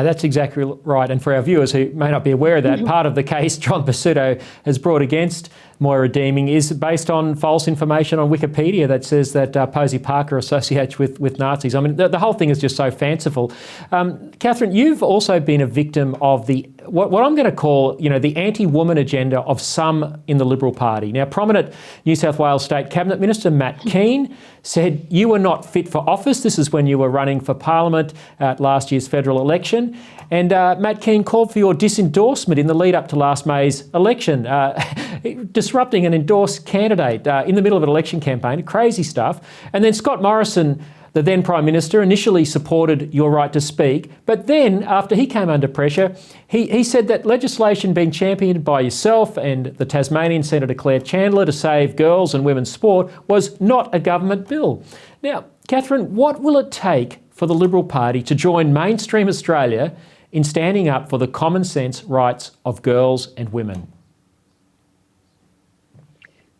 That's exactly right. And for our viewers who may not be aware of that, part of the case John Pasuto has brought against Moira Deeming is based on false information on Wikipedia that says that Posey Parker associates with Nazis. I mean, the whole thing is just so fanciful. Katherine, you've also been a victim of what I'm going to call, the anti-woman agenda of some in the Liberal Party. Now, prominent New South Wales State Cabinet Minister Matt Keane said you were not fit for office. This is when you were running for Parliament at last year's federal election. And Matt Keane called for your disendorsement in the lead up to last May's election, disrupting an endorsed candidate in the middle of an election campaign. Crazy stuff. And then Scott Morrison, the then Prime Minister, initially supported your right to speak, but then after he came under pressure, he said that legislation being championed by yourself and the Tasmanian Senator Claire Chandler to save girls and women's sport was not a government bill. Now, Katherine, what will it take for the Liberal Party to join mainstream Australia in standing up for the common sense rights of girls and women?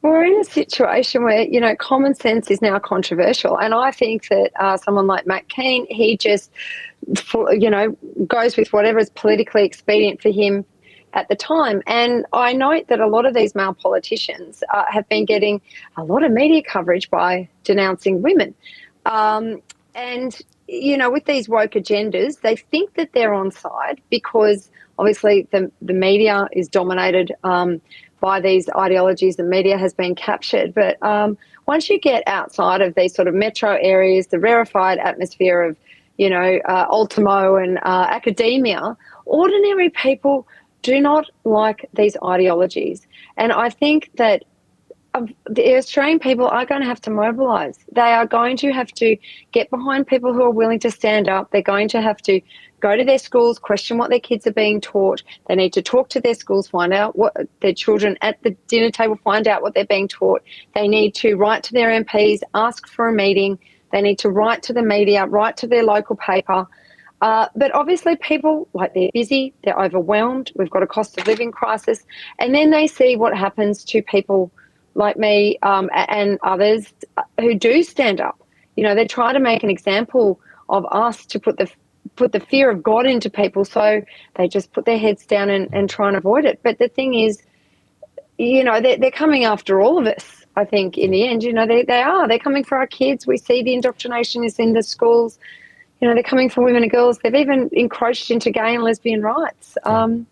We're in a situation where, common sense is now controversial. And I think that someone like Matt Keane, he just, goes with whatever is politically expedient for him at the time. And I note that a lot of these male politicians have been getting a lot of media coverage by denouncing women. With these woke agendas, they think that they're on side because obviously the media is dominated by these ideologies. The media has been captured. But once you get outside of these sort of metro areas, the rarefied atmosphere of, Ultimo and academia, ordinary people do not like these ideologies. And I think that the Australian people are going to have to mobilise. They are going to have to get behind people who are willing to stand up. They're going to have to go to their schools, question what their kids are being taught. They need to talk to their schools, find out what their children at the dinner table, find out what they're being taught. They need to write to their MPs, ask for a meeting. They need to write to the media, write to their local paper. But obviously people, they're busy, they're overwhelmed. We've got a cost of living crisis. And then they see what happens to people like me and others who do stand up. They try to make an example of us to put the fear of God into people, so they just put their heads down and try and avoid it. But the thing is, they're coming after all of us, I think, in the end. They are. They're coming for our kids. We see the indoctrination is in the schools. They're coming for women and girls. They've even encroached into gay and lesbian rights. But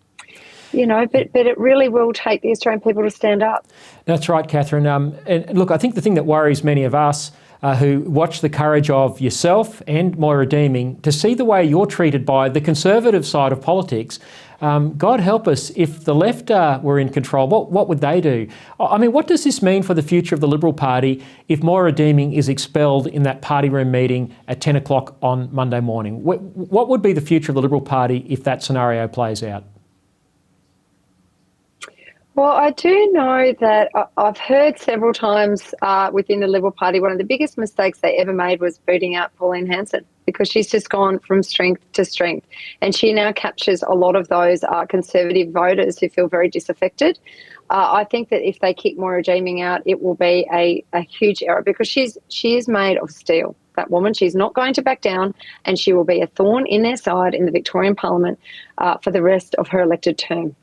it really will take the Australian people to stand up. That's right, Katherine. And look, I think the thing that worries many of us who watch the courage of yourself and Moira Deeming to see the way you're treated by the conservative side of politics. God help us, if the left were in control, what would they do? I mean, what does this mean for the future of the Liberal Party if Moira Deeming is expelled in that party room meeting at 10 o'clock on Monday morning? What would be the future of the Liberal Party if that scenario plays out? Well, I do know that I've heard several times within the Liberal Party, one of the biggest mistakes they ever made was booting out Pauline Hanson, because she's just gone from strength to strength. And she now captures a lot of those Conservative voters who feel very disaffected. I think that if they kick Moira Deeming out, it will be a huge error, because she is made of steel. That woman, she's not going to back down, and she will be a thorn in their side in the Victorian Parliament for the rest of her elected term.